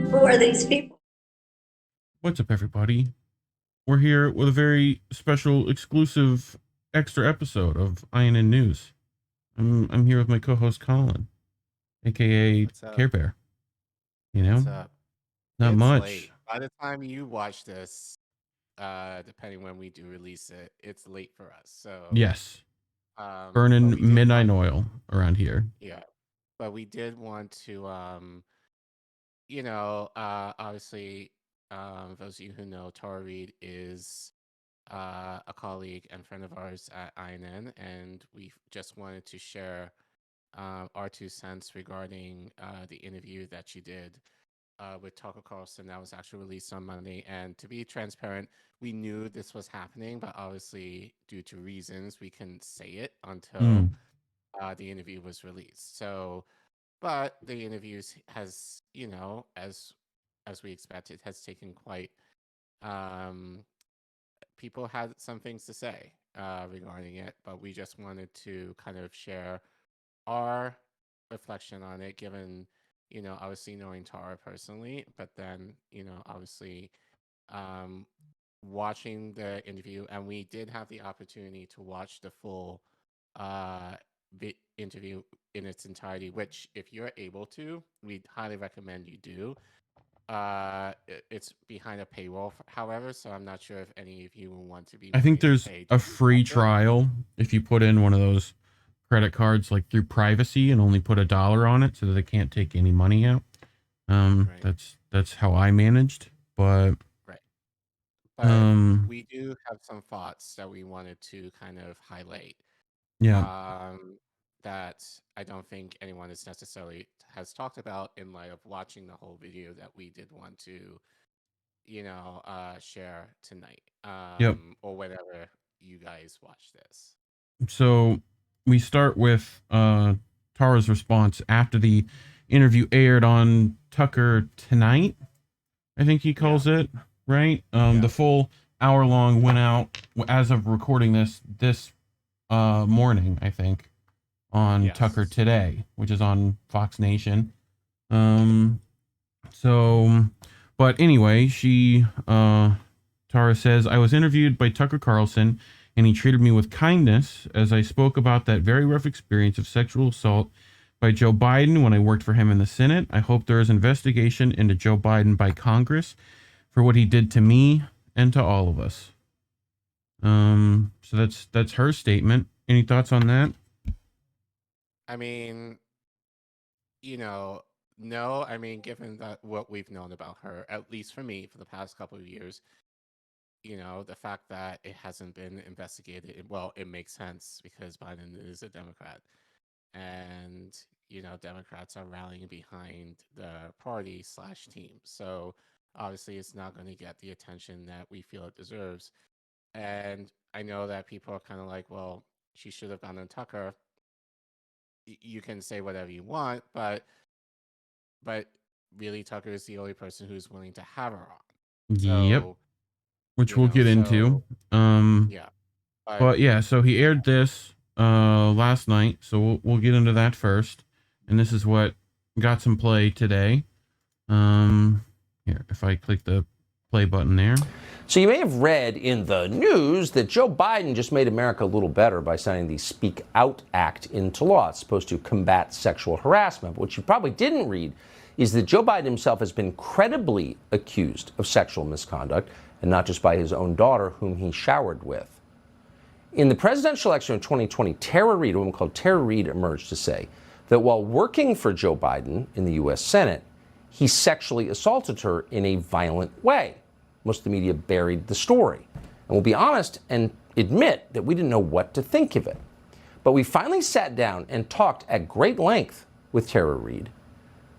Who are these people? What's up, everybody? We're here with a very special, exclusive, extra episode of INN News. I'm here with my co-host Collin, aka Care Bear. You know, What's up? not It's much. late. By the time you watch this, depending when we do release it, it's late for us. So Yes, but burning we did midnight want- oil around here. Yeah, but we did want to, obviously, those of you who know, Tara Reade is a colleague and friend of ours at INN, and we just wanted to share our 2 cents regarding the interview that she did with Tucker Carlson that was actually released on Monday. And to be transparent, we knew this was happening, but obviously, due to reasons, we couldn't say it until the interview was released. So, but the interviews has, as we expected, has taken quite. People had some things to say regarding it, but we just wanted to kind of share our reflection on it, given, obviously knowing Tara personally, but then, obviously watching the interview, and we did have the opportunity to watch the full interview in its entirety, which if you're able to, we'd highly recommend you do. It's behind a paywall, however, so I'm not sure if any of you will want to be. I think there's paid a to free watch it. trial if you put in one of those credit cards, like through privacy, and only put $1 on it so that they can't take any money out. Right. That's how I managed, but But we do have some thoughts that we wanted to kind of highlight. yeah. That I don't think anyone has talked about in light of watching the whole video that we did want to, share tonight. Yep. Or whenever you guys watch this. So we start with Tara's response after the interview aired on Tucker Tonight, I think he calls it, right? The full hour-long went out as of recording this morning, I think, on Tucker Today, which is on Fox Nation. But anyway, Tara says, I was interviewed by Tucker Carlson, and he treated me with kindness as I spoke about that very rough experience of sexual assault by Joe Biden when I worked for him in the Senate. I hope there is investigation into Joe Biden by Congress for what he did to me and to all of us. So that's her statement. Any thoughts on that? I mean, no, I mean, given that what we've known about her, at least for me, for the past couple of years, the fact that it hasn't been investigated, well, it makes sense because Biden is a Democrat. And, Democrats are rallying behind the party/team. So obviously it's not going to get the attention that we feel it deserves. And I know that people are kind of like, well, she should have gone on Tucker. You can say whatever you want, but really Tucker is the only person who's willing to have her on. So, which we'll get into. Yeah. But yeah, so he aired this last night, so we'll get into that first. And this is what got some play today. Here, if I click the play button there. So you may have read in the news that Joe Biden just made America a little better by signing the Speak Out Act into law. It's supposed to combat sexual harassment. But what you probably didn't read is that Joe Biden himself has been credibly accused of sexual misconduct, and not just by his own daughter, whom he showered with. In the presidential election of 2020, Tara Reade, a woman called Tara Reade, emerged to say that while working for Joe Biden in the U.S. Senate, he sexually assaulted her in a violent way. Most of the media buried the story. And we'll be honest and admit that we didn't know what to think of it. But we finally sat down and talked at great length with Tara Reade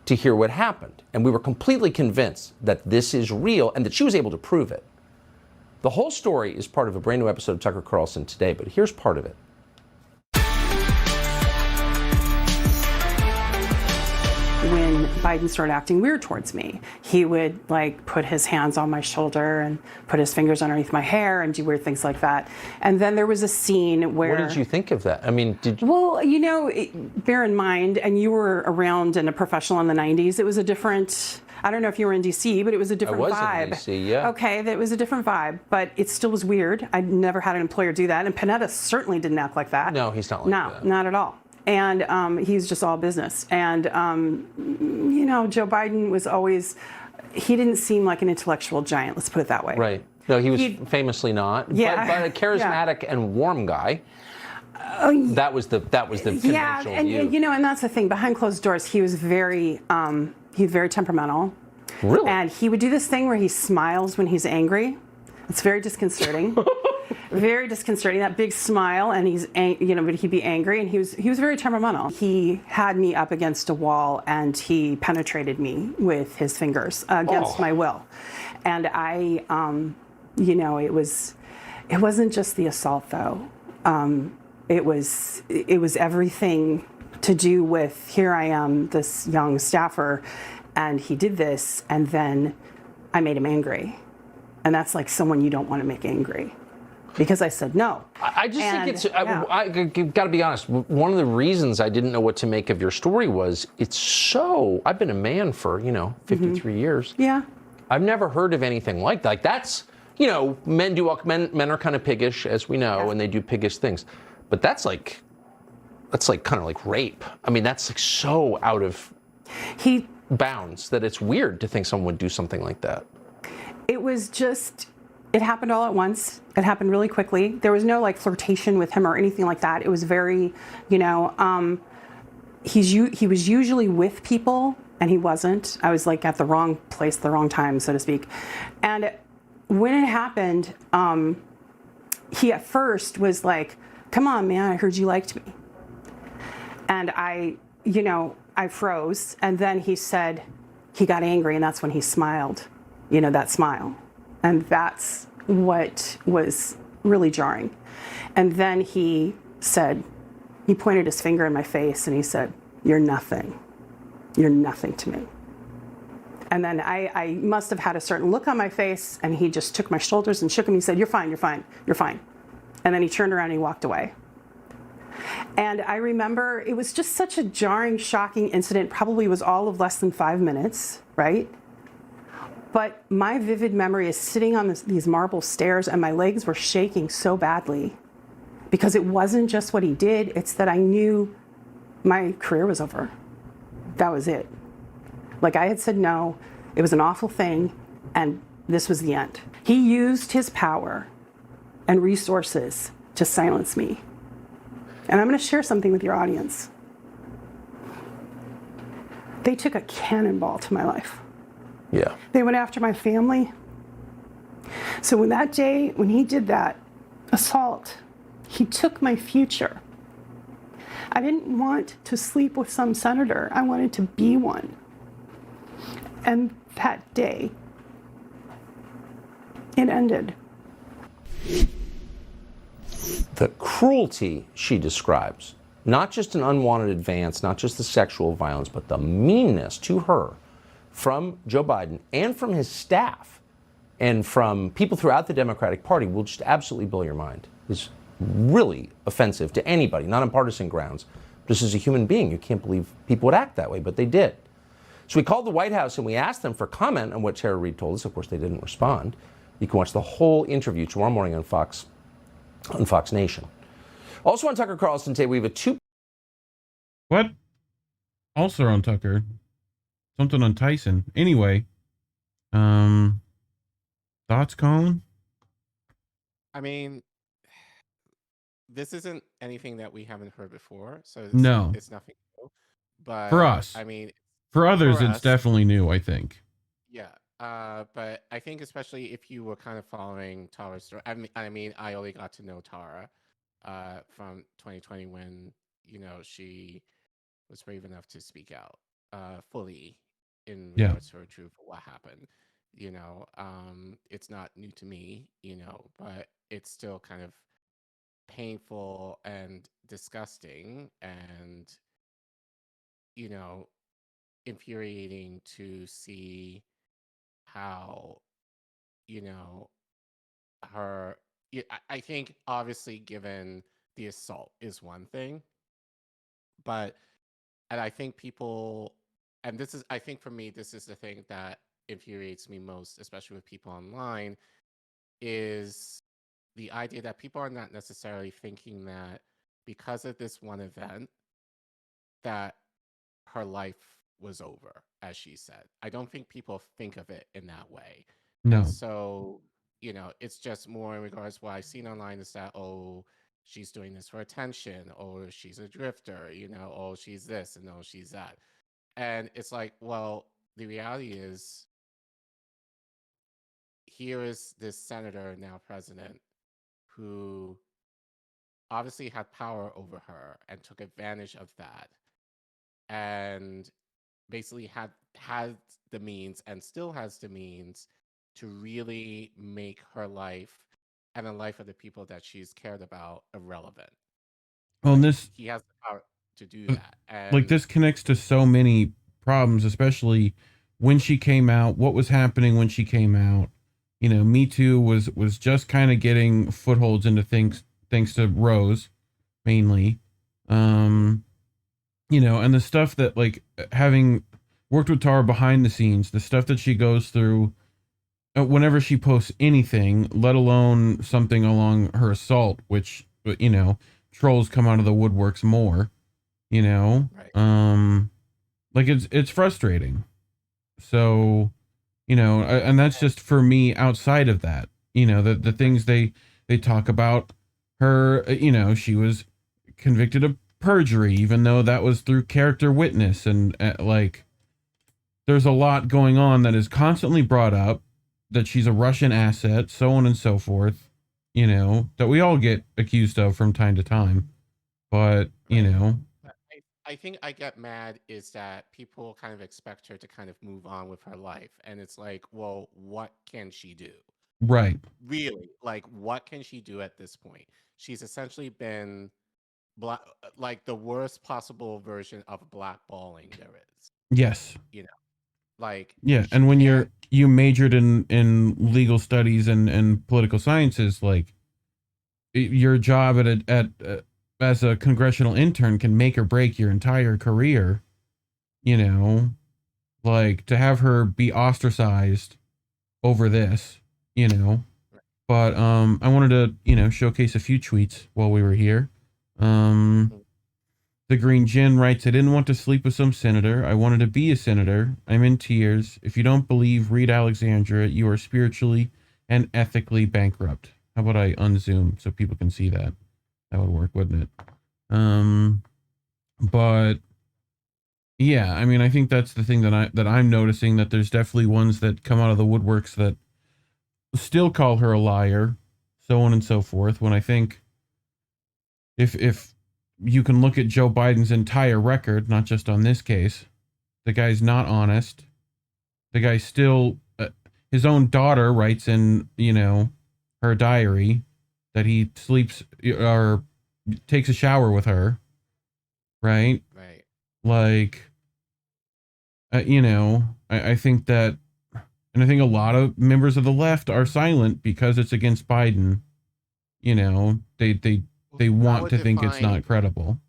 to hear what happened. And we were completely convinced that this is real and that she was able to prove it. The whole story is part of a brand new episode of Tucker Carlson Today, but here's part of it. when Biden started acting weird towards me. He would like put his hands on my shoulder and put his fingers underneath my hair and do weird things like that. And then there was a scene where... What did you think of that? I mean, did you... Well, you know, bear in mind, and you were around and a professional in the 90s, it was a different... I don't know if you were in DC, but it was a different vibe. I was in DC, yeah. Okay, that was a different vibe, but it still was weird. I never had an employer do that, and Panetta certainly didn't act like that. No, he's not like that. No, not at all. And he's just all business. And, you know, Joe Biden was always, he didn't seem like an intellectual giant, let's put it that way. Right. No, he was famously not. Yeah. But a charismatic and warm guy. That was the conventional view. You know, and that's the thing. Behind closed doors, he was very temperamental. Really? And he would do this thing where he smiles when he's angry. It's very disconcerting. Very disconcerting. That big smile, and but he'd be angry, and he was very temperamental. He had me up against a wall, and he penetrated me with his fingers against my will. And I, you know, it wasn't just the assault though. It was everything to do with, here I am, this young staffer, and he did this, and then I made him angry. And that's like someone you don't want to make angry. Because I said no. I just think it's, I've got to be honest, one of the reasons I didn't know what to make of your story was I've been a man for, 53 years. Yeah. I've never heard of anything like that. Like that's, men are kind of piggish, as we know, and they do piggish things. But that's like kind of like rape. I mean, that's like so out of bounds that it's weird to think someone would do something like that. It was just, it happened all at once. It happened really quickly. There was no like flirtation with him or anything like that. It was very, he was usually with people and he wasn't. I was like at the wrong place, the wrong time, so to speak. And when it happened, he at first was like, come on, man, I heard you liked me. And I froze. And then he said, he got angry, and that's when he smiled, that smile. And that's what was really jarring. And then he pointed his finger in my face and he said, you're nothing. You're nothing to me. And then I must have had a certain look on my face, and he just took my shoulders and shook them. He said, you're fine, you're fine, you're fine. And then he turned around and he walked away. And I remember it was just such a jarring, shocking incident. Probably was all of less than 5 minutes, right? But my vivid memory is sitting on these marble stairs, and my legs were shaking so badly because it wasn't just what he did. It's that I knew my career was over. That was it. Like I had said no, it was an awful thing, and this was the end. He used his power and resources to silence me. And I'm going to share something with your audience. They took a cannonball to my life. Yeah. They went after my family. So when that day, when he did that assault, he took my future. I didn't want to sleep with some senator. I wanted to be one. And that day, it ended. The cruelty she describes, not just an unwanted advance, not just the sexual violence, but the meanness to her from Joe Biden and from his staff and from people throughout the Democratic Party will just absolutely blow your mind. It's really offensive to anybody, not on partisan grounds. Just as a human being, you can't believe people would act that way, but they did. So we called the White House and we asked them for comment on what Tara Reade told us. Of course, they didn't respond. You can watch the whole interview tomorrow morning on Fox Nation. Also on Tucker Carlson today, we have a What? Also on Tucker. Something on Tyson. Anyway, thoughts, Collin? I mean, this isn't anything that we haven't heard before, so it's nothing new. But for us, I mean, for others, it's definitely new, I think. Yeah, but I think especially if you were kind of following Tara's story. I mean, I only got to know Tara from 2020 when she was brave enough to speak out fully in regards to her truth of what happened. It's not new to me, but it's still kind of painful and disgusting, and infuriating to see how, you know, her. I think obviously, given the assault is one thing, but and I think people, and this is, I think for me, this is the thing that infuriates me most, especially with people online, is the idea that people are not necessarily thinking that because of this one event, that her life was over, as she said. I don't think people think of it in that way. And No. so, it's just more in regards what I've seen online is that, oh, she's doing this for attention, or she's a drifter, oh, she's this and oh, she's that. And it's like, well, the reality is, here is this senator, now president, who obviously had power over her and took advantage of that, and basically had the means and still has the means to really make her life and the life of the people that she's cared about irrelevant. Well, and Right? this, He has the power to do that. like, And this connects to so many problems, especially when she came out, what was happening when she came out. Me Too was just kind of getting footholds into things, thanks to Rose, mainly. And the stuff that, like, having worked with Tara behind the scenes, the stuff that she goes through whenever she posts anything, let alone something along her assault, which, trolls come out of the woodworks more, you know, right. like, it's frustrating. So, and that's just for me outside of that, the things they talk about her, she was convicted of perjury, even though that was through character witness. And like, there's a lot going on that is constantly brought up, that she's a Russian asset, so on and so forth, that we all get accused of from time to time. But, Right. But I think I get mad is that people kind of expect her to kind of move on with her life. And it's like, well, what can she do? right. Really? Like, what can she do at this point? She's essentially been like the worst possible version of blackballing there is. Yes. You know, like Yeah. she And when can't. you majored in legal studies and political sciences, like, your job as a congressional intern can make or break your entire career, you know, like, to have her be ostracized over this, you know. But I wanted to, showcase a few tweets while we were here. Mm. The Green Gin writes, I didn't want to sleep with some senator. I wanted to be a senator. I'm in tears. If you don't believe Reade Alexandra, you are spiritually and ethically bankrupt. How about I unzoom so people can see that? That would work, wouldn't it? But yeah, I mean, I think that's the thing that I'm noticing, that there's definitely ones that come out of the woodworks that still call her a liar, so on and so forth. When I think, if you can look at Joe Biden's entire record, not just on this case, the guy's not honest. The guy still, his own daughter writes in, her diary that he sleeps or takes a shower with her, right? Right. Like, I think that, and I think a lot of members of the left are silent because it's against Biden. They I want would to think it's define. not credible.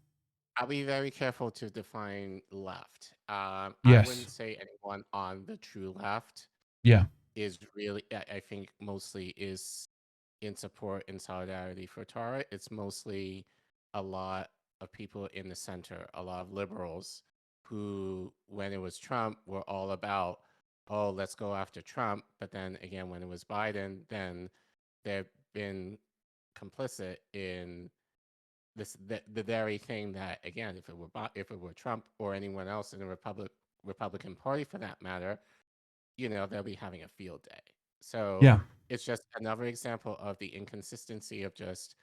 I'll be very careful to define left. I Yes. wouldn't say anyone on the true left Yeah. is really. I think mostly is in support and solidarity for Tara. It's mostly a lot of people in the center, a lot of liberals who, when it was Trump, were all about, oh, let's go after Trump. But then again, when it was Biden, then they've been complicit in the very thing that, again, if it were Trump or anyone else in the Republican Party for that matter, they'll be having a field day. So Yeah. it's just another example of the inconsistency of just,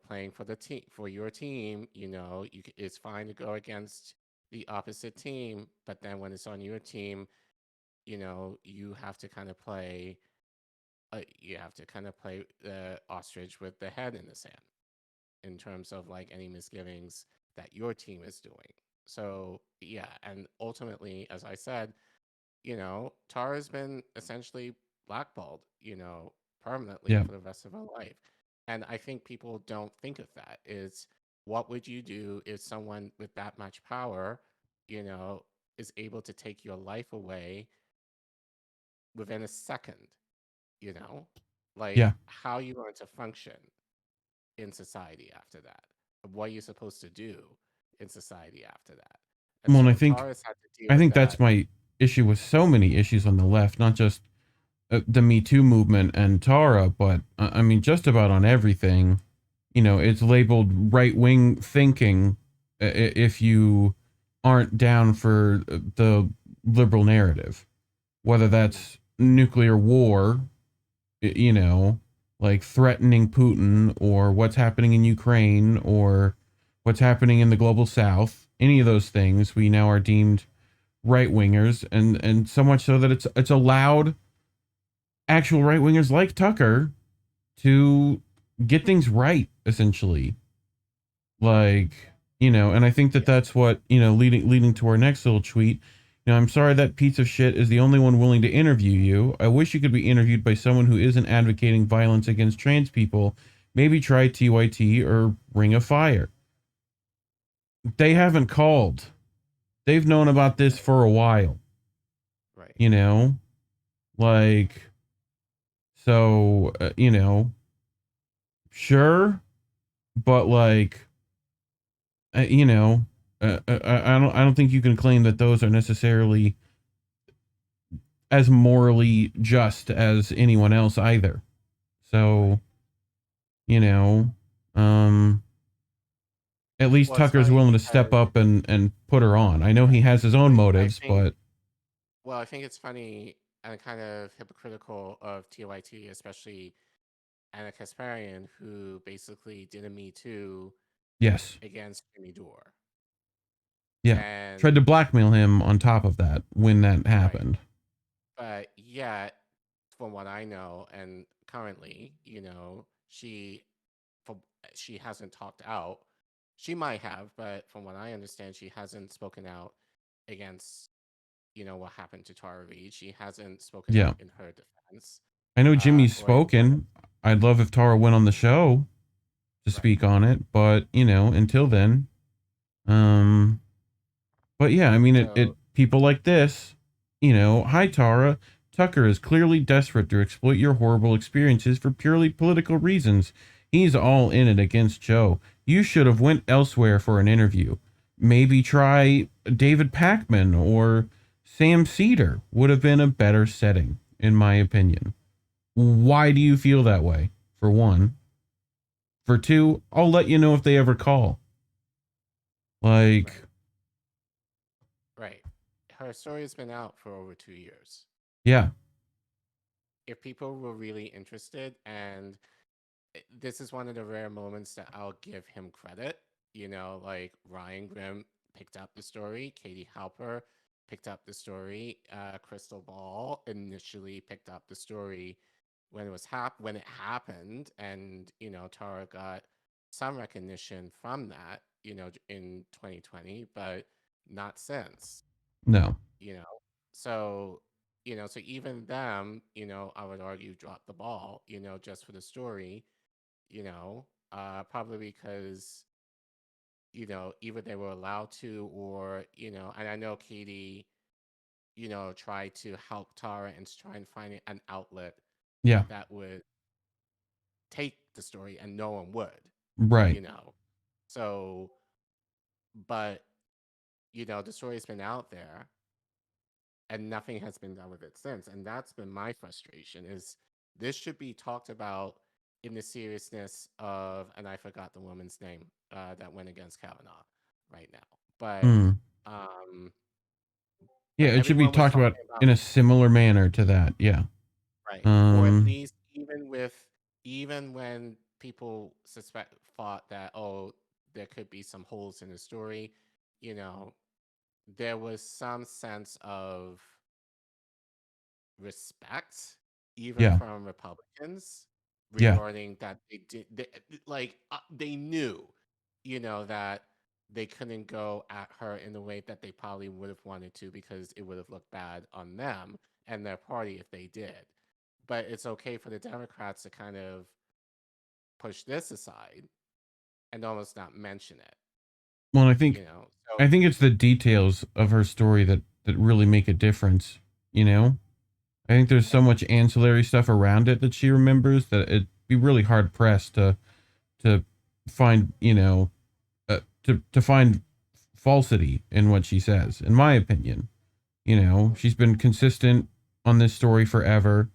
playing for the team, for your team. It's fine to go against the opposite team, but then when it's on your team, you have to kind of play. You have to kind of play the ostrich with the head in the sand in terms of like any misgivings that your team is doing. So yeah, and ultimately, as I said, Tara's been essentially blackballed, permanently Yeah. for the rest of her life. And I think people don't think of that. Is what would you do if someone with that much power, you know, is able to take your life away within a second, you know? Like, Yeah. how are you going to function in society after that? What are you supposed to do in society after that? And Well, and so Tara's had to deal I with think that's that. my issue with so many issues on the left, not just the Me Too movement and Tara, but I mean, just about on everything. It's labeled right wing thinking if you aren't down for the liberal narrative, whether that's nuclear war, like threatening Putin, or what's happening in Ukraine, or what's happening in the global south. Any of those things we now are deemed right wingers, and so much so that it's allowed actual right wingers like Tucker to get things right, essentially. Like, and I think that that's what, leading to our next little tweet. I'm sorry that piece of shit is the only one willing to interview you. I wish you could be interviewed by someone who isn't advocating violence against trans people. Maybe try TYT or Ring of Fire. They haven't called. They've known about this for a while. Right. Like, so, sure, but like, I don't think you can claim that those are necessarily as morally just as anyone else either. So, at least Well, it's Tucker's funny willing to because step up and put her on. I know he has his own motives, but I think it's funny and kind of hypocritical of TYT, especially Anna Kasparian, who basically did a Me Too yes, against Jimmy Dore. yeah, And tried to blackmail him on top of that when that happened. but yet, from what I know, and currently, she hasn't talked out. She might have, but from what I understand, she hasn't spoken out against what happened to Tara Reade. She hasn't spoken Yeah, out in her defense. I know Jimmy's Or anything like spoken. I'd love if Tara went on the show to speak on it, but until then, but yeah, I mean, it people like this, hi Tara, Tucker is clearly desperate to exploit your horrible experiences for purely political reasons. He's all in it against Joe. You should have went elsewhere for an interview. Maybe try David Pakman or Sam Cedar would have been a better setting, in my opinion. Why do you feel that way? For one. For two, I'll let you know if they ever call. Like, right. Her story has been out for over 2 years. yeah. If people were really interested, and this is one of the rare moments that I'll give him credit, like Ryan Grimm picked up the story, Katie Halper picked up the story, Crystal Ball initially picked up the story when it happened, and Tara got some recognition from that, in 2020, but not since. No. So so even them, I would argue dropped the ball, just for the story, probably because either they were allowed to, or and I know Katie tried to help Tara and try and find an outlet Yeah. that would take the story, and no one would, Right. so but the story's been out there and nothing has been done with it since, and that's been my frustration. Is this should be talked about in the seriousness of, and I forgot the woman's name that went against Kavanaugh right now, but um yeah, it should be everyone was talked talking about about, in a similar manner to that. Yeah. right, or at least even when people thought that, oh, there could be some holes in the story, there was some sense of respect, even Yeah. from Republicans, Yeah. regarding that they knew, that they couldn't go at her in the way that they probably would have wanted to because it would have looked bad on them and their party if they did. But it's okay for the Democrats to kind of push this aside and almost not mention it. Well, I think So, I think it's the details of her story that really make a difference. I think there's so much ancillary stuff around it that she remembers that it'd be really hard pressed to find to find falsity in what she says. In my opinion, she's been consistent on this story forever.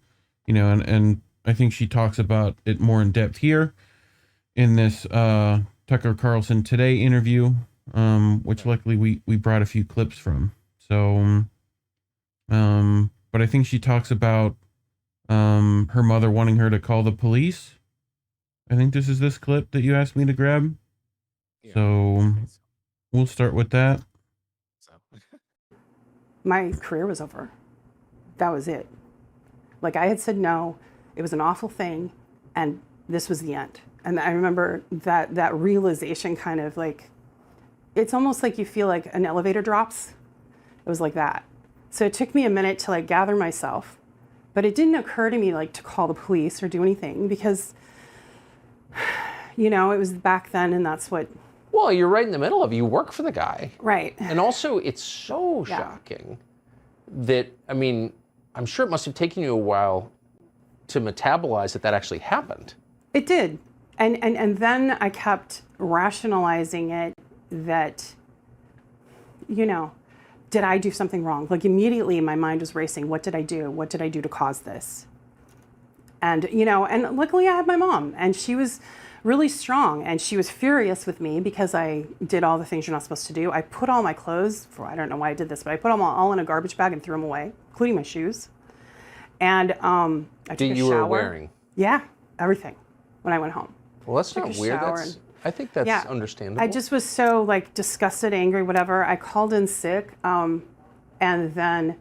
And I think she talks about it more in depth here in this Tucker Carlson Today interview, which luckily we brought a few clips from. So, but I think she talks about her mother wanting her to call the police. I think this is this clip that you asked me to grab. yeah, So we'll start with that. so. My career was over. That was it. Like, I had said no, it was an awful thing, and this was the end. And I remember that realization kind of like, it's almost like you feel like an elevator drops. It was like that. So it took me a minute to like gather myself, but it didn't occur to me like to call the police or do anything because, it was back then and that's what. Well, you're right in the middle of it. You work for the guy. Right. And also, it's so shocking that, I'm sure it must have taken you a while to metabolize that actually happened. It did. And then I kept rationalizing it that, did I do something wrong? Like immediately my mind was racing. What did I do? What did I do to cause this? And, and luckily I had my mom and she was really strong and she was furious with me because I did all the things you're not supposed to do. I put all my clothes, I don't know why I did this, but I put them all in a garbage bag and threw them away, including my shoes. And I took a shower. You were wearing? Yeah, everything when I went home. Well, that's not weird. I think that's understandable. I just was so like disgusted, angry, whatever. I called in sick. And then,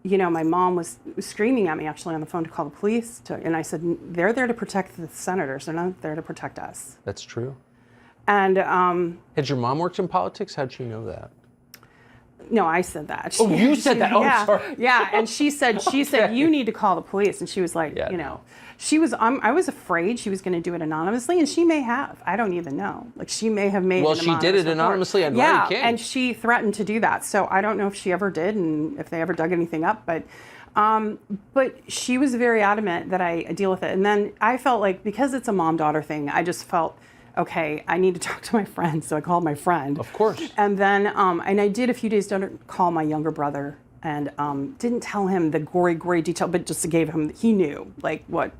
my mom was screaming at me actually on the phone to call the police. And I said, they're there to protect the senators. They're not there to protect us. That's true. And had your mom worked in politics? How'd she know that? No, I said that. Oh, you said that. Oh, yeah, sorry. Yeah, and she said, you need to call the police. And she was like, she was, I was afraid she was going to do it anonymously, and she may have. I don't even know. Like, she may have made. Well, she did it anonymously on Larry King. And she threatened to do that. So I don't know if she ever did, and if they ever dug anything up. But she was very adamant that I deal with it. And then I felt like because it's a mom-daughter thing, I just felt, okay, I need to talk to my friend. So I called my friend. Of course. And then, and I did a few days later call my younger brother and didn't tell him the gory detail, but just gave him, he knew like what,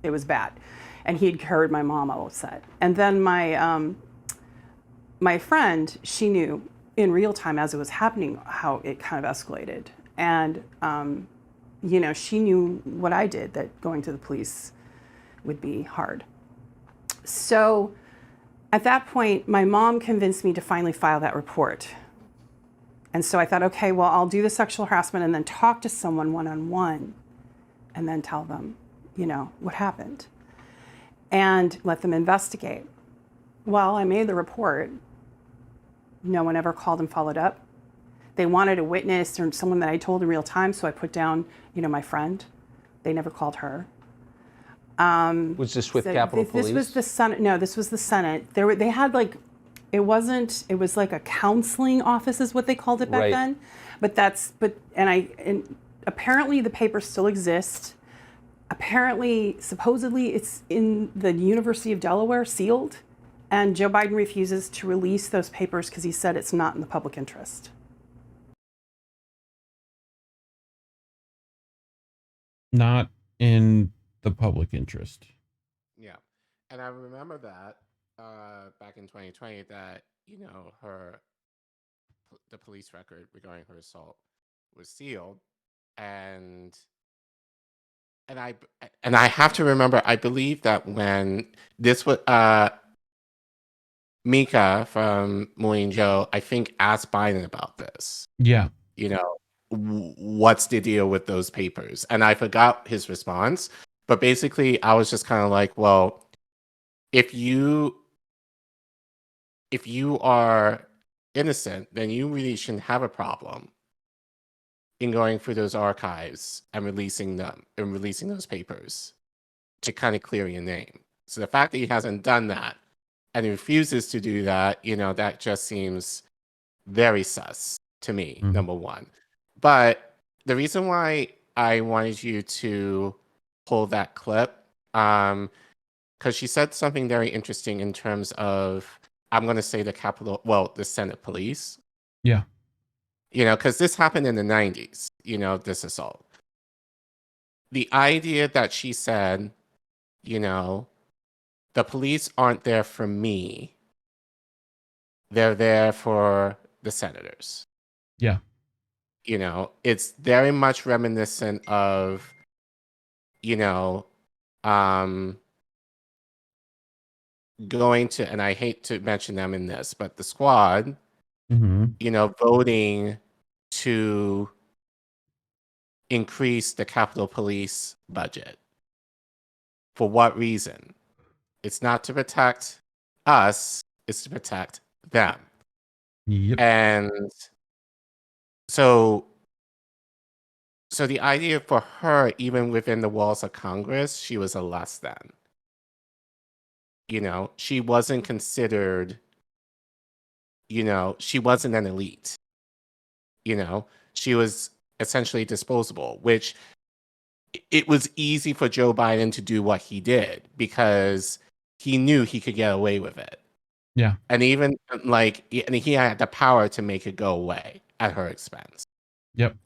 it was bad. And he'd heard my mom all upset. And then my friend, she knew in real time as it was happening, how it kind of escalated. And, she knew what I did, that going to the police would be hard. So at that point, my mom convinced me to finally file that report. And so I thought, okay, well, I'll do the sexual harassment and then talk to someone one-on-one and then tell them, what happened and let them investigate. Well, I made the report. No one ever called and followed up. They wanted a witness or someone that I told in real time, so I put down, my friend. They never called her. Was this with Capitol Police? This was the Senate. No, this was the Senate. They had like, it was like a counseling office is what they called it back then. But and apparently the paper still exists. Apparently, supposedly it's in the University of Delaware, sealed. And Joe Biden refuses to release those papers because he said it's not in the public interest. Not in the public interest. Yeah. And I remember that back in 2020 that, the police record regarding her assault was sealed. And I have to remember, I believe that when this was, Mika from Moline Joe, I think asked Biden about this. Yeah. What's the deal with those papers? And I forgot his response. But basically, I was just kind of like, well, if you are innocent, then you really shouldn't have a problem in going through those archives and releasing them and releasing those papers to kind of clear your name. So the fact that he hasn't done that and he refuses to do that, that just seems very sus to me, number one. But the reason why I wanted you to pull that clip, because she said something very interesting in terms of, I'm going to say the Senate police. Yeah. Because this happened in the 90s, this assault. The idea that she said, the police aren't there for me. They're there for the senators. Yeah. It's very much reminiscent of, going to, and I hate to mention them in this, but the squad, voting to increase the Capitol Police budget. For what reason? It's not to protect us, it's to protect them. Yep. And so the idea for her, even within the walls of Congress, she was a less than. She wasn't considered, she wasn't an elite. She was essentially disposable, which it was easy for Joe Biden to do what he did because he knew he could get away with it. Yeah. And even and he had the power to make it go away at her expense. Yep.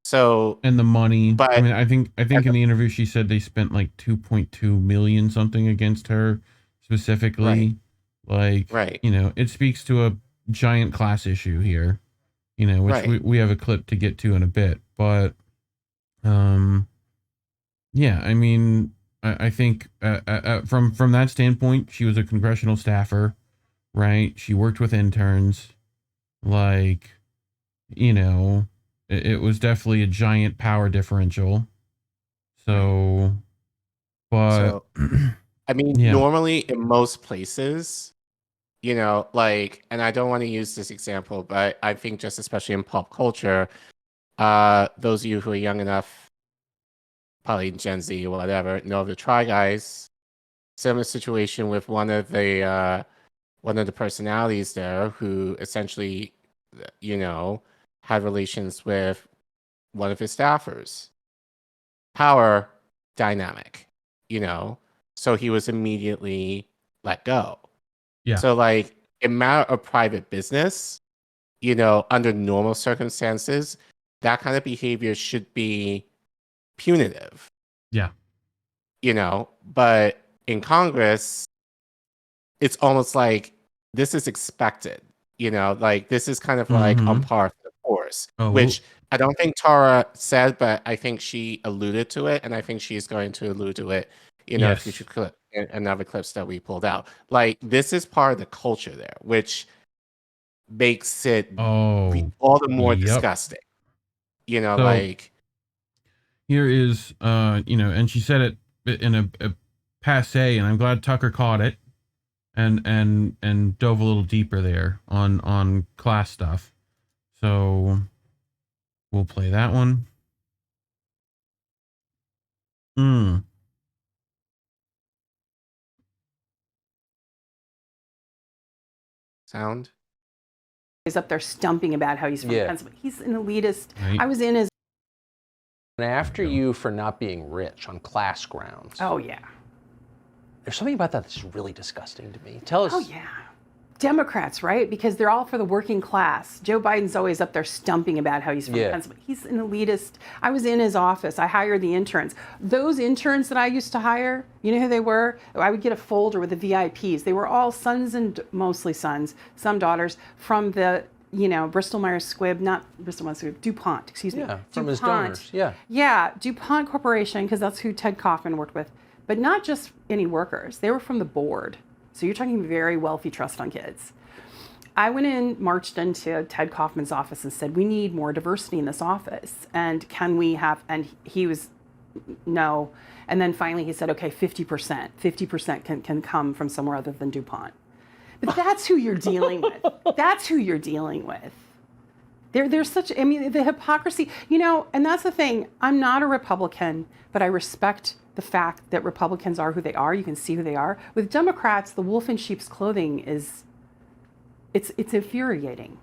So, and the money. But I mean, I think in the interview she said they spent like 2.2 million something against her specifically. Right. It speaks to a giant class issue here, which we have a clip to get to in a bit. But, yeah, I mean, I think from that standpoint, she was a congressional staffer, right? She worked with interns, it was definitely a giant power differential. So, but I mean, normally in most places, and I don't want to use this example, but I think just especially in pop culture, those of you who are young enough, probably Gen Z or whatever, know of the Try Guys. Similar situation with one of the personalities there who essentially, had relations with one of his staffers. Power dynamic, so he was immediately let go. Yeah. So in matter of private business, under normal circumstances, that kind of behavior should be punitive. Yeah. But in Congress, it's almost like this is expected. This is kind of on par for the course, which I don't think Tara said, but I think she alluded to it, and I think she's going to allude to it, future clip and other clips that we pulled out. This is part of the culture there, which makes it all the more disgusting. So, here is, and she said it in a passe, and I'm glad Tucker caught it and dove a little deeper there on class stuff. So we'll play that one. Sound? He's up there stumping about how he's from Pennsylvania. He's an elitist. Right. I was in his. And after you for not being rich on class grounds. Oh, yeah. There's something about that that's really disgusting to me. Tell us. Oh, yeah. Democrats, right? Because they're all for the working class. Joe Biden's always up there stumping about how he's from Pennsylvania. He's an elitist. I was in his office. I hired the interns. Those interns that I used to hire, you know who they were? I would get a folder with the VIPs. They were all sons and mostly sons, some daughters from the, Bristol Myers Squibb, not Bristol Myers Squibb, DuPont, excuse me. Yeah, from his donors. Yeah. Yeah, DuPont Corporation, because that's who Ted Kaufman worked with. But not just any workers. They were from the board. So you're talking very wealthy trust fund kids. I went in, marched into Ted Kaufman's office and said, we need more diversity in this office. And can we have, and he was, no. And then finally he said, okay, 50%. 50% can come from somewhere other than DuPont. But that's who you're dealing with. That's who you're dealing with. There's such, I mean, the hypocrisy, you know, and that's the thing. I'm not a Republican, but I respect the fact that Republicans are who they are. You can see who they are. With Democrats, the wolf in sheep's clothing is, it's infuriating.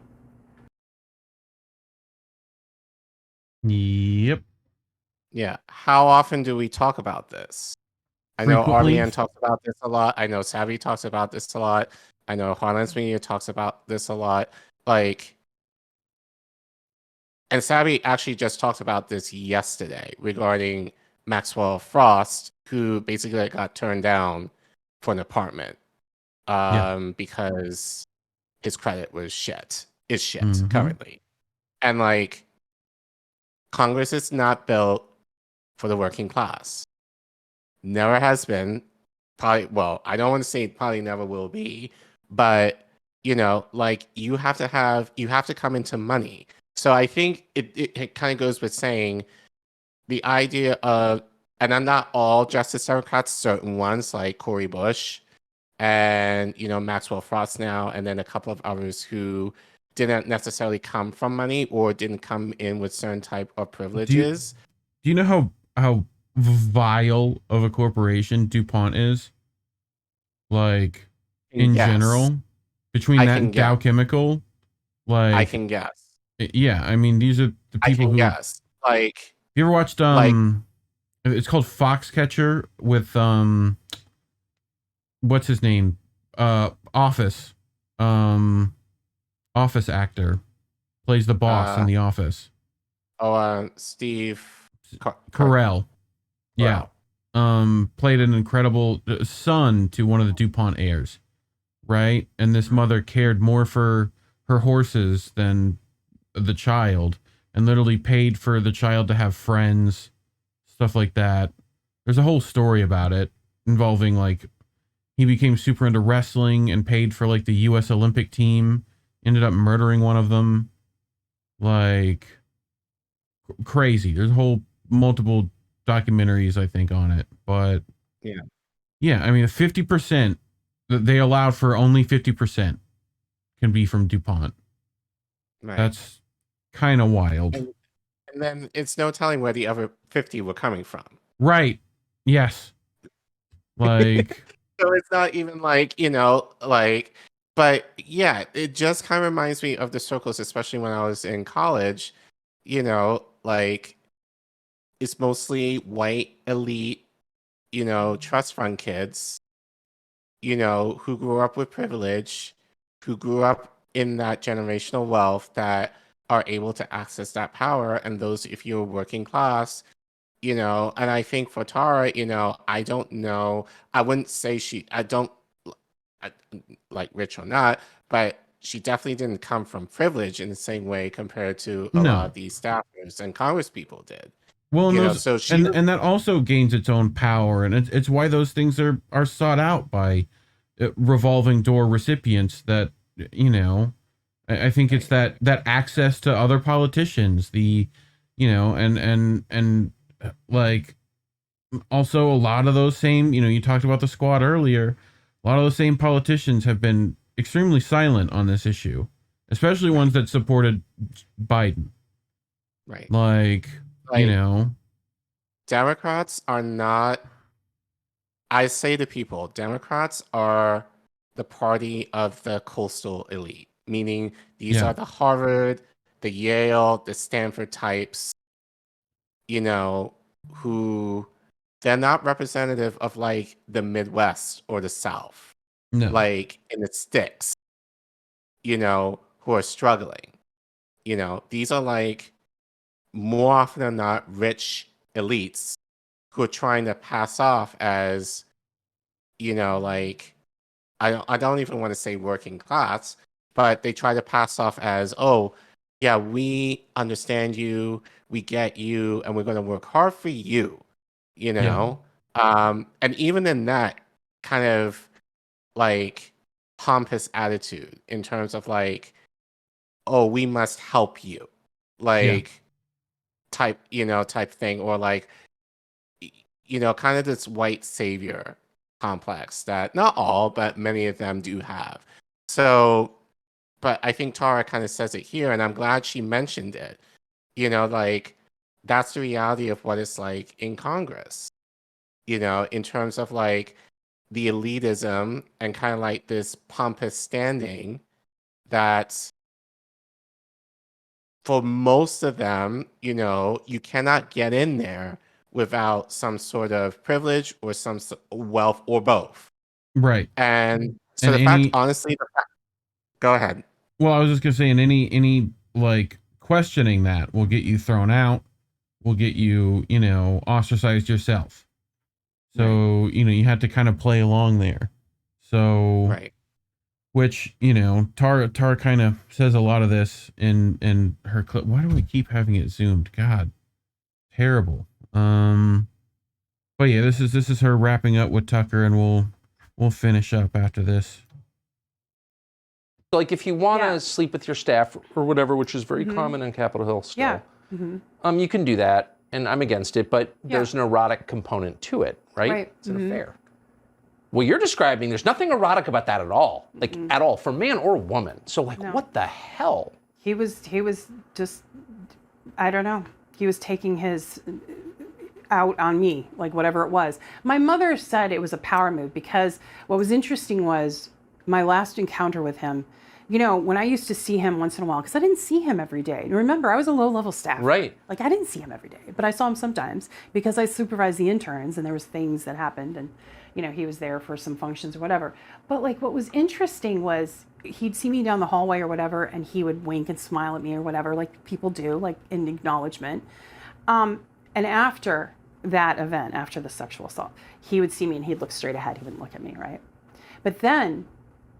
Yep. Yeah. How often do we talk about this? I know Frequently. Armian talks about this a lot. I know Savvy talks about this a lot. I know Harlan's Media talks about this a lot. Like, and Savvy actually just talked about this yesterday regarding Maxwell Frost, who basically got turned down for an apartment because his credit was shit. Is shit Mhm. currently. And like, Congress is not built for the working class. Never has been. Probably, well, I don't want to say it probably never will be, but you know, like you have to come into money. So I think it kind of goes with saying the idea of, and I'm not all Justice Democrats, certain ones like Cory Bush and, you know, Maxwell Frost now, and then a couple of others who didn't necessarily come from money or didn't come in with certain type of privileges. Do you know how vile of a corporation DuPont is? Like, in Yes. general, between I that can and Dow guess. Chemical, like, I can guess. yeah, I mean, these are the I people can who. guess. Like, You ever watched like- it's called Foxcatcher with what's his name? Office. Office actor plays the boss in The Office. Steve Carell. Yeah. Played an incredible son to one of the DuPont heirs, right? And this mother cared more for her horses than the child, and literally paid for the child to have friends, stuff like that. There's a whole story about it involving like he became super into wrestling and paid for like the US Olympic team, ended up murdering one of them. Like crazy. There's a whole multiple documentaries I think on it, but yeah, I mean 50% that they allowed for, only 50% can be from DuPont. Right. That's kind of wild. And then it's no telling where the other 50 were coming from. Right. Yes. Like So it's not even like, you know, like, but yeah, it just kind of reminds me of the circles, especially when I was in college, you know, like it's mostly white elite, you know, trust fund kids, you know, who grew up with privilege, who grew up in that generational wealth that are able to access that power. And those, if you're working class, you know, and I think for Tara, you know, I don't know, I wouldn't say like rich or not, but she definitely didn't come from privilege in the same way compared to a lot of these staffers and Congress people did. Well, You know, those, so she and that also gains its own power, and it's why those things are sought out by revolving door recipients. That, you know, I think it's that access to other politicians, the, you know, and like also a lot of those same, you know, you talked about the squad earlier. A lot of those same politicians have been extremely silent on this issue, especially ones that supported Biden. right. Like, you know, Democrats are not, I say to people, Democrats are the party of the coastal elite, meaning these are the Harvard, the Yale, the Stanford types, you know, who they're not representative of like the Midwest or the South, like in the sticks, you know, who are struggling. You know, these are like more often than not rich elites who are trying to pass off as, you know, like I don't even want to say working class, but they try to pass off as, oh, yeah, we understand you, we get you, and we're going to work hard for you, you know? And even in that kind of like pompous attitude in terms of like, oh, we must help you, like type, you know, type thing, or like, you know, kind of this white savior complex that not all, but many of them do have. So, but I think Tara kind of says it here, and I'm glad she mentioned it. You know, like, that's the reality of what it's like in Congress, you know, in terms of like the elitism and kind of like this pompous standing that for most of them, you know, you cannot get in there without some sort of privilege or some wealth or both. Right. And so And the fact, honestly, go ahead. Well, I was just gonna say, and any like questioning that will get you thrown out, will get you, you know, ostracized yourself. So, you know, you have to kind of play along there. So, Right. which, you know, Tara kind of says a lot of this in her clip. Why do we keep having it zoomed? God, terrible. But yeah, this is her wrapping up with Tucker, and we'll finish up after this. Like if you want to sleep with your staff or whatever, which is very common in Capitol Hill still, you can do that, and I'm against it, but there's an erotic component to it, right? It's an affair. Well, you're describing, there's nothing erotic about that at all, like at all, for man or woman. So like, what the hell? He was just, I don't know. He was taking his out on me, like whatever it was. My mother said it was a power move because what was interesting was my last encounter with him. You know, when I used to see him once in a while, because I didn't see him every day. And remember, I was a low-level staff. Right. Like, I didn't see him every day, but I saw him sometimes because I supervised the interns and there was things that happened and, you know, he was there for some functions or whatever. But, like, what was interesting was he'd see me down the hallway or whatever and he would wink and smile at me or whatever, like people do, like in acknowledgement. And after that event, after the sexual assault, he would see me and he'd look straight ahead. He wouldn't look at me, right? But then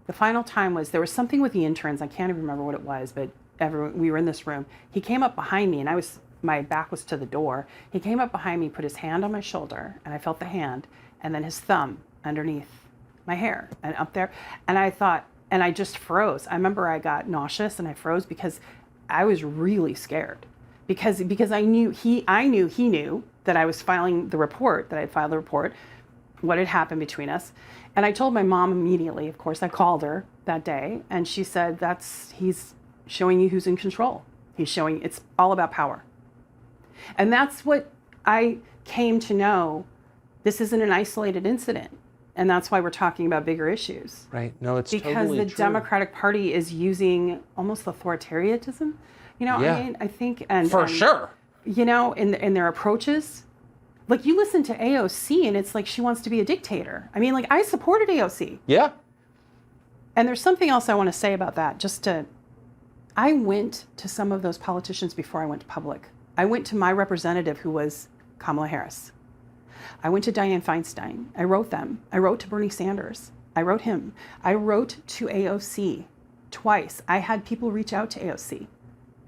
the final time was, there was something with the interns. I can't even remember what it was, but we were in this room. He came up behind me and my back was to the door. He came up behind me, put his hand on my shoulder, and I felt the hand, and then his thumb underneath my hair and up there. And I thought, and I just froze. I remember I got nauseous and I froze because I was really scared because I knew he knew that I was filing the report, that I had filed the report, what had happened between us. And I told my mom immediately, of course, I called her that day, and she said, he's showing you who's in control. He's showing, it's all about power. And that's what I came to know. This isn't an isolated incident. And that's why we're talking about bigger issues. Right. No, it's because totally the true. Democratic Party is using almost authoritarianism. You know, I mean, I think, and for sure, you know, in their approaches. Like, you listen to AOC and it's like she wants to be a dictator. I mean, like, I supported AOC. Yeah. And there's something else I want to say about that. I went to some of those politicians before I went to public. I went to my representative, who was Kamala Harris. I went to Dianne Feinstein. I wrote them. I wrote to Bernie Sanders. I wrote him. I wrote to AOC twice. I had people reach out to AOC.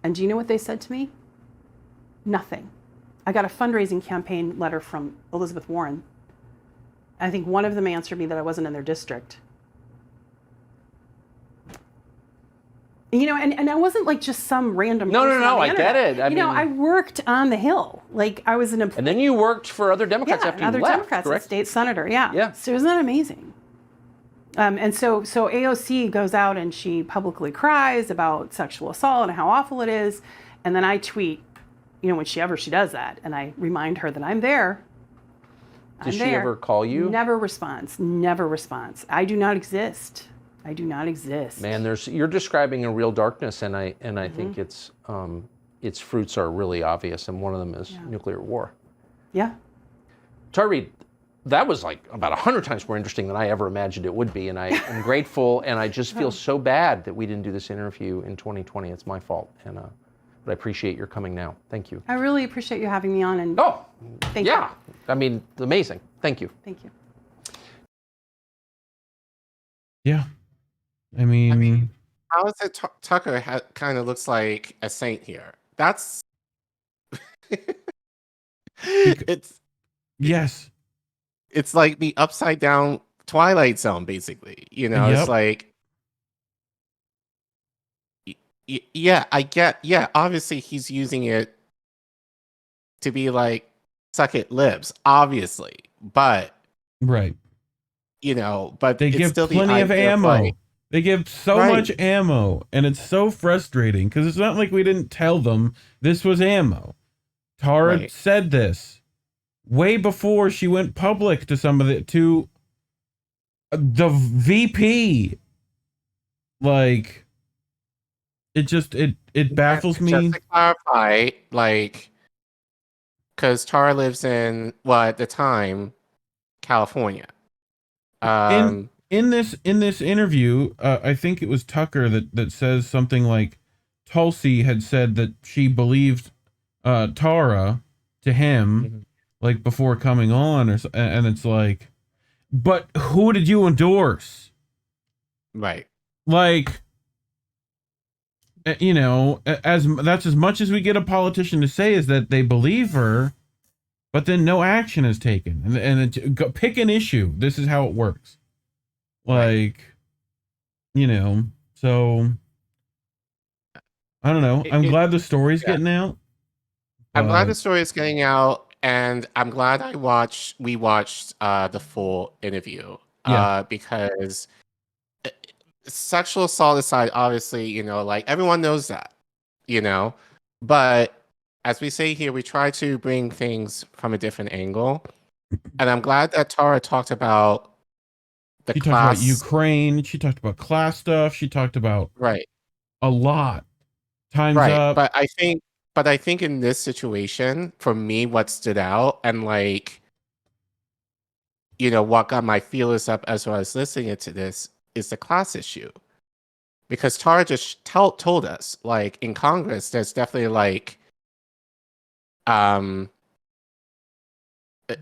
And do you know what they said to me? Nothing. I got a fundraising campaign letter from Elizabeth Warren. I think one of them answered me that I wasn't in their district. You know, and I wasn't like just some random person. No, on the I get it. I mean, I worked on the Hill. Like, I was an employee. And then you worked for other Democrats after you other left, Democrats, correct? a state senator, yeah. So isn't that amazing? And so AOC goes out and she publicly cries about sexual assault and how awful it is. And then I tweet, you know, when she does that, and I remind her that I'm there. Does she ever call you? Never responds. Never responds. I do not exist. I do not exist. Man, you're describing a real darkness, and I think its fruits are really obvious, and one of them is nuclear war. Yeah. Tara Reade, that was like about 100 times more interesting than I ever imagined it would be, and I am grateful, and I just feel so bad that we didn't do this interview in 2020. It's my fault, but I appreciate your coming now. Thank you. I really appreciate you having me on. And thank you. I mean, amazing. Thank you. Thank you. Yeah. I mean how is it Tucker kind of looks like a saint here? That's yes. It's like the upside down Twilight Zone, basically. You know, It's like, yeah, I get, obviously he's using it to be like, suck it libs, obviously, but right. You know, but they it's give still plenty of ammo. They give so Right. much ammo, and it's so frustrating because it's not like we didn't tell them this was ammo. Tara Right. said this way before she went public to the VP. Like, it baffles And me. just to clarify, like, because Tara lives in, well, at the time, California. In this interview, I think it was Tucker that says something like Tulsi had said that she believed Tara to him, Mhm. like before coming on, and it's like, but who did you endorse? Right. Like, you know, that's as much as we get a politician to say is that they believe her, but then no action is taken, and pick an issue. This is how it works. Like, Right. you know, so I don't know. I'm glad the story's Yeah. getting out. I'm glad but- the story is getting out, and I'm glad we watched the full interview. Yeah. Because sexual assault aside, obviously, you know, like everyone knows that, you know, but as we say here, we try to bring things from a different angle. And I'm glad that Tara talked about the She talked about class. Ukraine. She talked about class stuff. She talked about Right. a lot. Time's Right. up. But I think in this situation, for me, what stood out and like, you know, what got my feelers up as I was listening to this is the class issue. Because Tara just told us, like, in Congress, there's definitely um uh,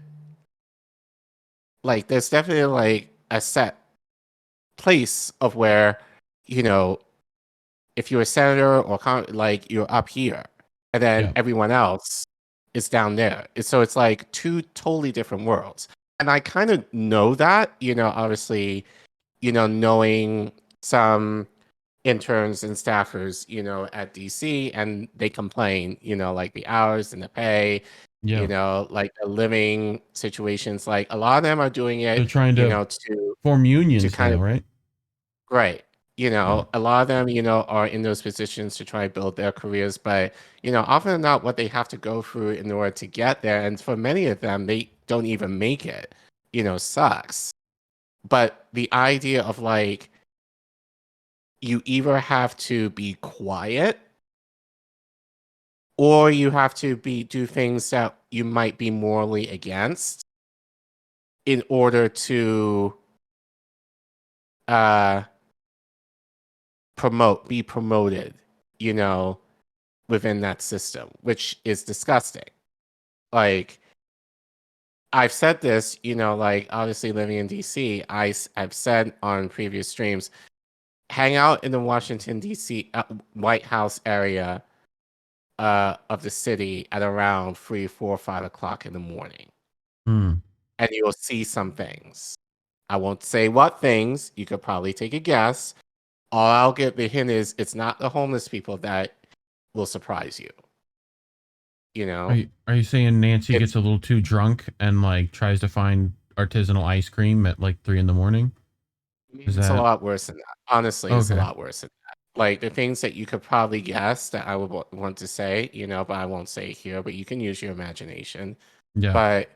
there's definitely like a set place of where, you know, if you're a senator or like you're up here, and then Yeah. everyone else is down there. So it's like two totally different worlds. And I kind of know that, you know, obviously, you know, knowing some interns and staffers, you know, at DC, and they complain, you know, like the hours and the pay, Yeah. you know, like the living situations. Like a lot of them are doing They're it, trying you to know, to form unions kind now, of right? right. You know, Yeah. a lot of them, you know, are in those positions to try and build their careers, but you know, often not what they have to go through in order to get there. And for many of them, they don't even make it, you know, sucks. But the idea of like you either have to be quiet or you have to do things that you might be morally against in order to uh be promoted, you know, within that system, which is disgusting. Like I've said this, you know, like obviously living in DC, I've said on previous streams, hang out in the Washington DC White House area of the city at around 3, 4, 5 o'clock in the morning, Hmm. and you'll see some things. I won't say what things. You could probably take a guess. All I'll get the hint is it's not the homeless people that will surprise you. You know, Are you saying Nancy It's- gets a little too drunk and like tries to find artisanal ice cream at like 3 a.m? Is it's a that lot worse than that. Honestly, it's a okay? lot worse than that. Like the things that you could probably guess that I would want to say, you know, but I won't say here, but you can use your imagination. Yeah. But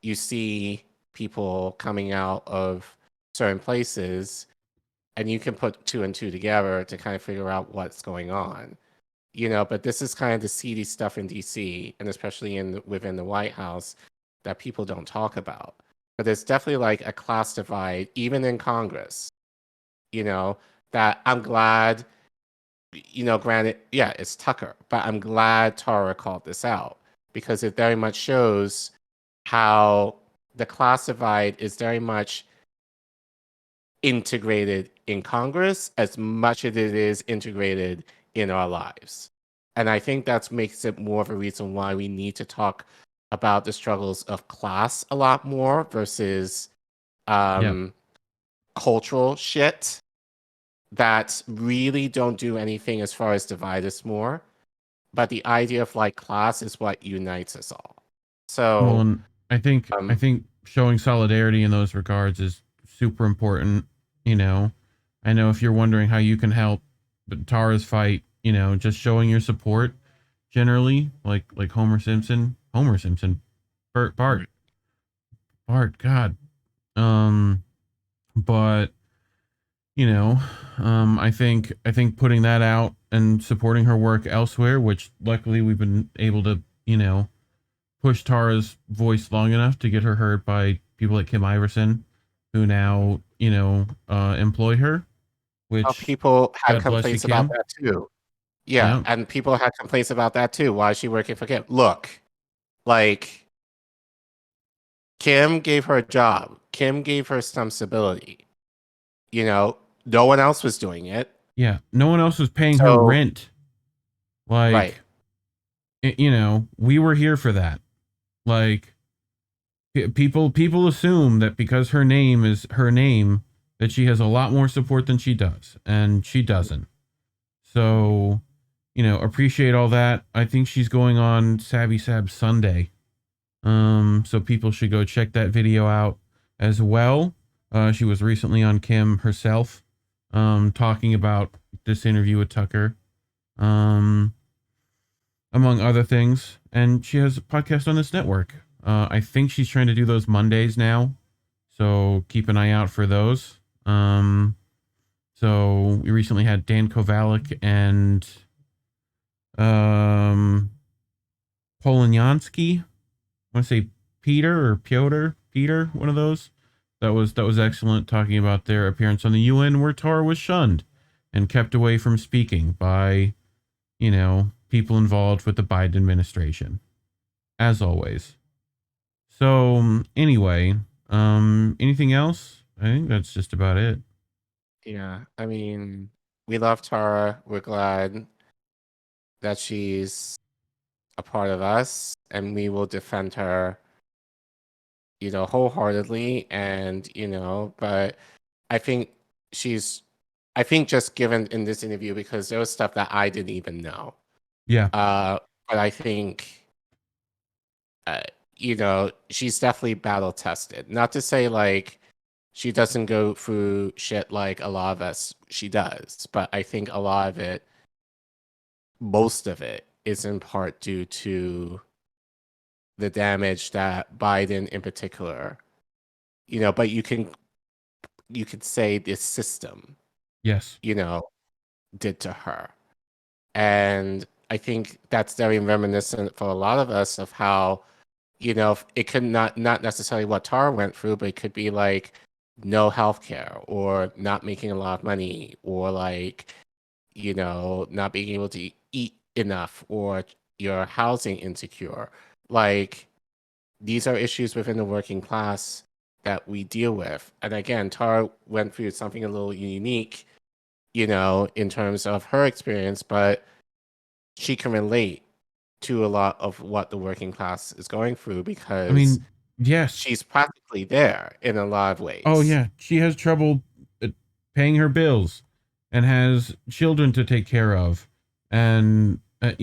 you see people coming out of certain places and you can put two and two together to kind of figure out what's going on. You know, but this is kind of the seedy stuff in DC and especially within the White House that people don't talk about. But there's definitely like a class divide, even in Congress, you know, that I'm glad, you know, granted, yeah, it's Tucker, but I'm glad Tara called this out because it very much shows how the class divide is very much integrated in Congress as much as it is integrated in our lives. And I think that makes it more of a reason why we need to talk about the struggles of class a lot more versus cultural shit that really don't do anything as far as divide us more. But the idea of like class is what unites us all. Well, So and I think showing solidarity in those regards is super important. You know, I know if you're wondering how you can help but Tara's fight, just showing your support generally, like Homer Simpson, Bart, God. But I think putting that out and supporting her work elsewhere, which luckily we've been able to, push Tara's voice long enough to get her heard by people like Kim Iverson, who now, employ her, which People had God bless you, complaints about Kim. that too. Yeah, Yeah. and people had complaints about that too. Why is she working for Kim? Look, like Kim gave her a job. Kim gave her some stability. No one else was doing it. Yeah. No one else was paying her So, rent. right. Like, we were here for that. Like, people assume that because her name is her name, that she has a lot more support than she does, and she doesn't. So, appreciate all that. I think she's going on Savvy Sab Sunday. So people should go check that video out as well. She was recently on Kim herself, talking about this interview with Tucker, among other things. And she has a podcast on this network. I think she's trying to do those Mondays now, so keep an eye out for those. So we recently had Dan Kovalik and Polonyansky. I want to say Peter, one of those. That was excellent, talking about their appearance on the UN where Tara was shunned and kept away from speaking by, people involved with the Biden administration, as always. So anyway, anything else? I think that's just about it. Yeah, I mean, we love Tara. We're glad that she's a part of us, and we will defend her, wholeheartedly. And, but I think I think just given in this interview, because there was stuff that I didn't even know. Yeah. But I think, she's definitely battle tested. Not to say like she doesn't go through shit like a lot of us. She does, but I think a lot of it, most of it, is in part due to the damage that Biden in particular, but you could say this system, Yes. did to her. And I think that's very reminiscent for a lot of us of how, it could not necessarily what Tara went through, but it could be like no healthcare or not making a lot of money or like, not being able to eat enough or your housing insecure. Like these are issues within the working class that we deal with. And again, Tara went through something a little unique, in terms of her experience, but she can relate to a lot of what the working class is going through because I mean, yes. she's practically there in a lot of ways. Oh yeah, she has trouble paying her bills and has children to take care of, and like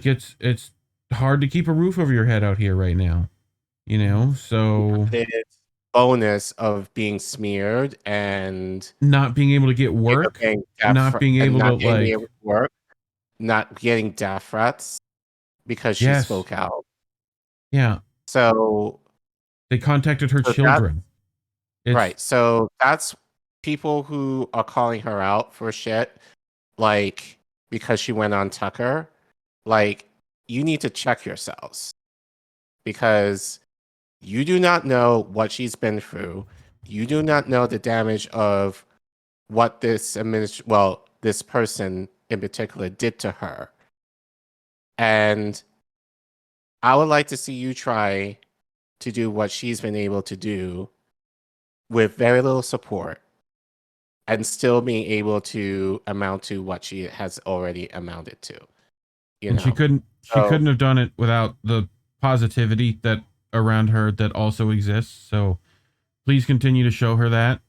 it's hard to keep a roof over your head out here right now. So the bonus of being smeared and not being able to get work, not being able to work, not getting death threats because she Yes. spoke out. Yeah. So They contacted her children. Right. So that's people who are calling her out for shit, like because she went on Tucker. Like, you need to check yourselves because you do not know what she's been through. You do not know the damage of what this this person in particular did to her. And I would like to see you try to do what she's been able to do with very little support and still being able to amount to what she has already amounted to. And she couldn't have done it without the positivity that around her that also exists. So please continue to show her that,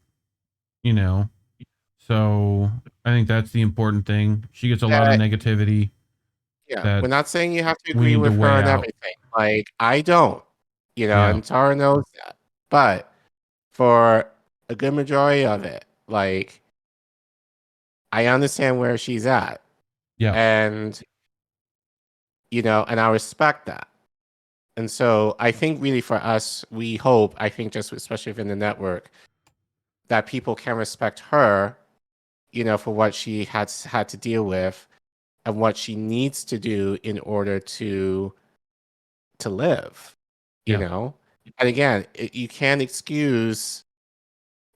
So I think that's the important thing. She gets a lot of negativity. Yeah, we're not saying you have to agree need with to her weigh and out. everything. Like, I don't, Yeah. and Tara knows that. But for a good majority of it, like, I understand where she's at. Yeah. And, and I respect that. And so I think really for us, we hope, I think just especially within the network, that people can respect her, for what she had to deal with and what she needs to do in order to live, Yeah. And again, you can't excuse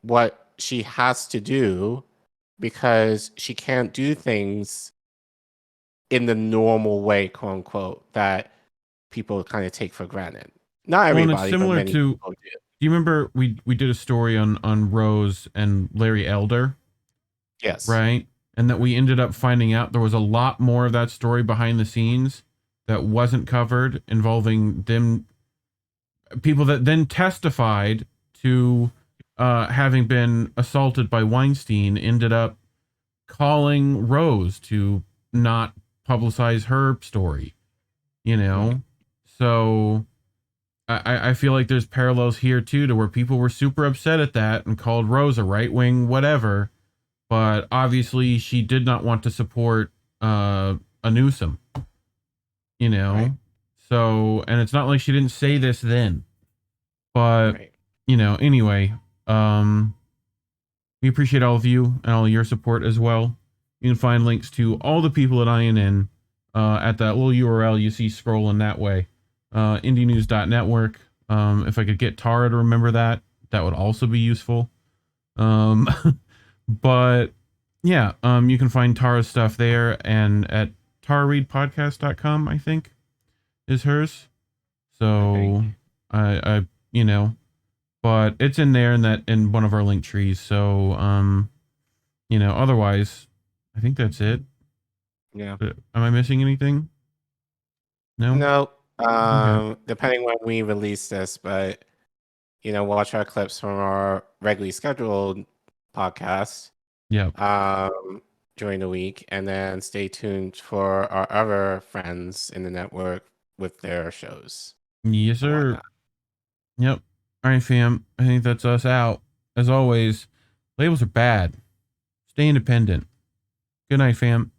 what she has to do because she can't do things in the normal way, quote unquote, that people kind of take for granted. Not Well, and it's everybody, but similar many to, people do. do you remember we did a story on Rose and Larry Elder, Yes. right? And that we ended up finding out there was a lot more of that story behind the scenes that wasn't covered, involving them, people that then testified to having been assaulted by Weinstein, ended up calling Rose to not publicize her story, Right. So I feel like there's parallels here too, to where people were super upset at that and called Rose a right wing whatever, but obviously she did not want to support a Newsom, Right. So, and it's not like she didn't say this then, but Right. anyway, we appreciate all of you and all your support as well. You can find links to all the people at INN at that little URL you see scrolling that way, indienews.network. If I could get Tara to remember that would also be useful. But yeah, you can find Tara's stuff there, and at tarareadpodcast.com, I think, is hers. So I but it's in there in one of our link trees. So otherwise, I think that's it. Yeah. Am I missing anything? No. No. Okay. Depending when we release this, but watch our clips from our regularly scheduled podcast. Yeah. During the week, and then stay tuned for our other friends in the network with their shows. Yes, sir. Yep. All right, fam. I think that's us out. As always, labels are bad. Stay independent. Good night, fam.